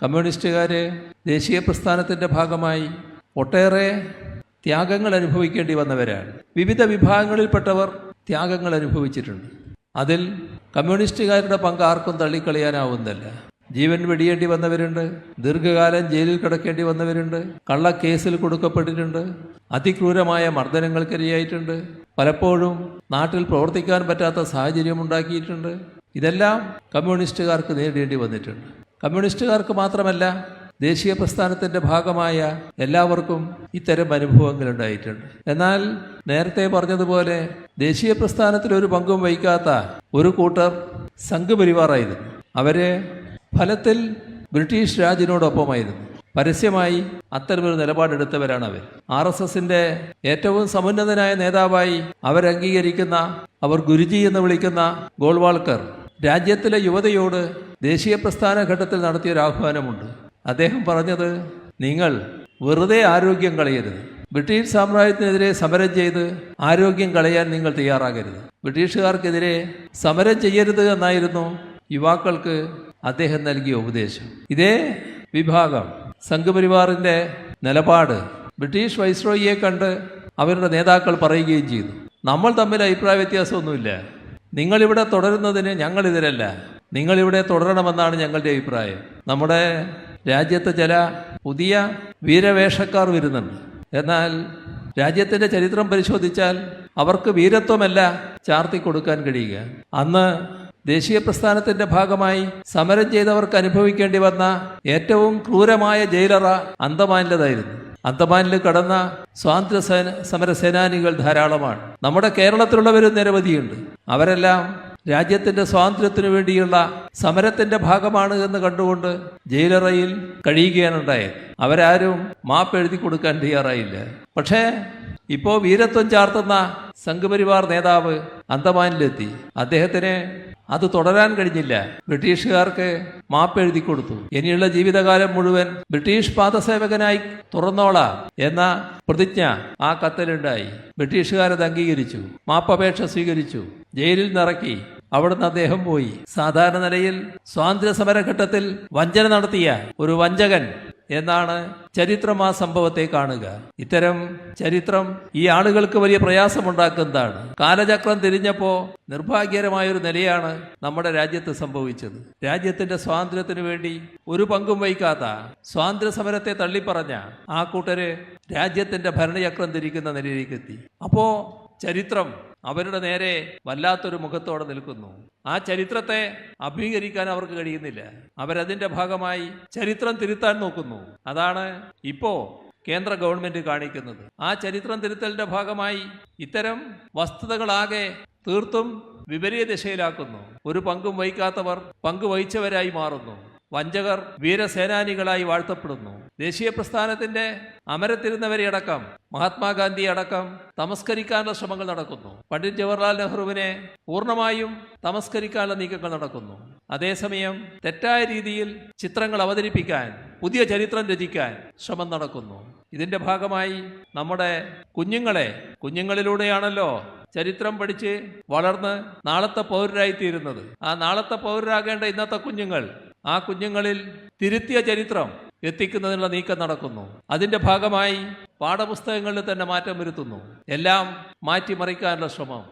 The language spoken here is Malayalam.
കമ്മ്യൂണിസ്റ്റുകാർ ദേശീയ പ്രസ്ഥാനത്തിൻ്റെ ഭാഗമായി ഒട്ടേറെ ത്യാഗങ്ങൾ അനുഭവിക്കേണ്ടി വന്നവരാണ്. വിവിധ വിഭാഗങ്ങളിൽപ്പെട്ടവർ ത്യാഗങ്ങൾ അനുഭവിച്ചിട്ടുണ്ട്. അതിൽ കമ്മ്യൂണിസ്റ്റുകാരുടെ പങ്ക് ആർക്കും തള്ളിക്കളയാനാവുന്നതല്ല. ജീവൻ വെടിയേണ്ടി വന്നവരുണ്ട്, ദീർഘകാലം ജയിലിൽ കിടക്കേണ്ടി വന്നവരുണ്ട്, കള്ളക്കേസിൽ കൊടുക്കപ്പെട്ടിട്ടുണ്ട്, അതിക്രൂരമായ മർദ്ദനങ്ങൾക്കിരയായിട്ടുണ്ട്, പലപ്പോഴും നാട്ടിൽ പ്രവർത്തിക്കാൻ പറ്റാത്ത സാഹചര്യം ഉണ്ടാക്കിയിട്ടുണ്ട്. ഇതെല്ലാം കമ്മ്യൂണിസ്റ്റുകാർക്ക് നേരിടേണ്ടി വന്നിട്ടുണ്ട്. കമ്മ്യൂണിസ്റ്റുകാർക്ക് മാത്രമല്ല, ദേശീയ പ്രസ്ഥാനത്തിൻ്റെ ഭാഗമായ എല്ലാവർക്കും ഇത്തരം അനുഭവങ്ങൾ ഉണ്ടായിട്ടുണ്ട്. എന്നാൽ നേരത്തെ പറഞ്ഞതുപോലെ ദേശീയ പ്രസ്ഥാനത്തിൽ ഒരു പങ്കും വഹിക്കാത്ത ഒരു കൂട്ടർ സംഘപരിവാറായിരുന്നു. അവര് ഫലത്തിൽ ബ്രിട്ടീഷ് രാജിനോടൊപ്പമായിരുന്നു. പരസ്യമായി അത്തരമൊരു നിലപാടെടുത്തവരാണ് അവർ. RSSന്റെ ഏറ്റവും സമുന്നതനായ നേതാവായി അവരംഗീകരിക്കുന്ന, അവർ ഗുരുജി എന്ന് വിളിക്കുന്ന ഗോൾവാൾക്കർ രാജ്യത്തിലെ യുവതയോട് ദേശീയ പ്രസ്ഥാന ഘട്ടത്തിൽ നടത്തിയൊരു ആഹ്വാനമുണ്ട്. അദ്ദേഹം പറഞ്ഞത്, നിങ്ങൾ വെറുതെ ആരോഗ്യം കളയരുത്. ബ്രിട്ടീഷ് സാമ്രാജ്യത്തിനെതിരെ സമരം ചെയ്ത് ആരോഗ്യം കളയാൻ നിങ്ങൾ തയ്യാറാകരുത്. ബ്രിട്ടീഷുകാർക്കെതിരെ സമരം ചെയ്യരുത് എന്നായിരുന്നു യുവാക്കൾക്ക് അദ്ദേഹം നൽകിയ ഉപദേശം. ഇതേ വിഭാഗം സംഘപരിവാറിൻ്റെ നിലപാട് ബ്രിട്ടീഷ് വൈസ്രോയിയെ കണ്ട് അവരുടെ നേതാക്കൾ പറയുകയും ചെയ്തു. നമ്മൾ തമ്മിൽ അഭിപ്രായ വ്യത്യാസമൊന്നുമില്ല, നിങ്ങളിവിടെ തുടരുന്നതിന് ഞങ്ങളിതിരല്ല, നിങ്ങളിവിടെ തുടരണമെന്നാണ് ഞങ്ങളുടെ അഭിപ്രായം. നമ്മുടെ രാജ്യത്ത് ചില പുതിയ വീരവേഷക്കാർ വരുന്നുണ്ട്. എന്നാൽ രാജ്യത്തിൻ്റെ ചരിത്രം പരിശോധിച്ചാൽ അവർക്ക് വീരത്വമല്ല ചാർത്തി കൊടുക്കാൻ കഴിയുക. അന്ന് ദേശീയ പ്രസ്ഥാനത്തിന്റെ ഭാഗമായി സമരം ചെയ്തവർക്ക് അനുഭവിക്കേണ്ടി വന്ന ഏറ്റവും ക്രൂരമായ ജയിലറ അന്തമാനിലേതായിരുന്നു. അന്തമാനിൽ കടന്ന സ്വാതന്ത്ര്യ സമര സേനാനികൾ ധാരാളമാണ്. നമ്മുടെ കേരളത്തിലുള്ളവരും നിരവധിയുണ്ട്. അവരെല്ലാം രാജ്യത്തിന്റെ സ്വാതന്ത്ര്യത്തിനു വേണ്ടിയുള്ള സമരത്തിന്റെ ഭാഗമാണ് എന്ന് കണ്ടുകൊണ്ട് ജയിലറയിൽ കഴിയുകയാണ് ഉണ്ടായത്. അവരാരും മാപ്പ് എഴുതി കൊടുക്കാൻ തയ്യാറായില്ല. പക്ഷേ ഇപ്പോൾ വീരത്വം ചാർത്തുന്ന സംഘപരിവാർ നേതാവ് അന്തമാനിലെത്തി. അദ്ദേഹത്തിന് അത് തുടരാൻ കഴിഞ്ഞില്ല. ബ്രിട്ടീഷുകാർക്ക് മാപ്പ് എഴുതി കൊടുത്തു. ഇനിയുള്ള ജീവിതകാലം മുഴുവൻ ബ്രിട്ടീഷ് പാദസേവകനായി തുറന്നോളാം എന്ന പ്രതിജ്ഞ ആ കത്തിലുണ്ടായി. ബ്രിട്ടീഷുകാരത് അംഗീകരിച്ചു, മാപ്പപേക്ഷ സ്വീകരിച്ചു, ജയിലിൽ നിറക്കി. അവിടുന്ന് അദ്ദേഹം പോയി. സാധാരണ നിലയിൽ സ്വാതന്ത്ര്യ സമരഘട്ടത്തിൽ വഞ്ചന നടത്തിയ ഒരു വഞ്ചകൻ എന്നാണ് ചരിത്രം ആ സംഭവത്തെ കാണുക. ഇത്തരം ചരിത്രം ഈ ആളുകൾക്ക് വലിയ പ്രയാസമുണ്ടാക്കുന്നതാണ്. കാലചക്രം തിരിഞ്ഞപ്പോ നിർഭാഗ്യകരമായൊരു നിലയാണ് നമ്മുടെ രാജ്യത്ത് സംഭവിച്ചത്. രാജ്യത്തിന്റെ സ്വാതന്ത്ര്യത്തിനു വേണ്ടി ഒരു പങ്കും വഹിക്കാത്ത, സ്വാതന്ത്ര്യ സമരത്തെ തള്ളിപ്പറഞ്ഞ ആ കൂട്ടര് രാജ്യത്തിന്റെ ഭരണചക്രം തിരിക്കുന്ന നിലയിലേക്ക് എത്തി. അപ്പോ ചരിത്രം അവരുടെ നേരെ വല്ലാത്തൊരു മുഖത്തോടെ നിൽക്കുന്നു. ആ ചരിത്രത്തെ അഭിമുഖീകരിക്കാൻ അവർക്ക് കഴിയുന്നില്ല. അവരതിന്റെ ഭാഗമായി ചരിത്രം തിരുത്താൻ നോക്കുന്നു. അതാണ് ഇപ്പോ കേന്ദ്ര ഗവൺമെന്റ് കാണിക്കുന്നത്. ആ ചരിത്രം തിരുത്തലിന്റെ ഭാഗമായി ഇത്തരം വസ്തുതകളാകെ തീർത്തും വിപരീത ദിശയിലാക്കുന്നു. ഒരു പങ്കും വഹിക്കാത്തവർ പങ്ക് വഹിച്ചവരായി മാറുന്നു. വഞ്ചകർ വീരസേനാനികളായി വാഴ്ത്തപ്പെടുന്നു. ദേശീയ പ്രസ്ഥാനത്തിന്റെ അമരത്തിരുന്നവരെ അടക്കം, മഹാത്മാഗാന്ധിയെ അടക്കം തമസ്കരിക്കാനുള്ള ശ്രമങ്ങൾ നടക്കുന്നു. പണ്ഡിറ്റ് ജവഹർലാൽ നെഹ്റുവിനെ പൂർണ്ണമായും തമസ്കരിക്കാനുള്ള നീക്കങ്ങൾ നടക്കുന്നു. അതേസമയം തെറ്റായ രീതിയിൽ ചിത്രങ്ങൾ അവതരിപ്പിക്കാൻ, പുതിയ ചരിത്രം രചിക്കാൻ ശ്രമം നടക്കുന്നു. ഇതിന്റെ ഭാഗമായി നമ്മുടെ കുഞ്ഞുങ്ങളിലൂടെയാണല്ലോ ചരിത്രം പഠിച്ച് വളർന്ന് നാളത്തെ പൗരരായിത്തീരുന്നത്. ആ നാളത്തെ പൗരരാകേണ്ട ഇന്നത്തെ കുഞ്ഞുങ്ങൾ, ആ കുഞ്ഞുങ്ങളിൽ തിരുത്തിയ ചരിത്രം എത്തിക്കുന്നതിനുള്ള നീക്കം നടക്കുന്നു. അതിന്റെ ഭാഗമായി പാഠപുസ്തകങ്ങളിൽ തന്നെ മാറ്റം വരുത്തുന്നു. എല്ലാം മാറ്റിമറിക്കാനുള്ള ശ്രമം.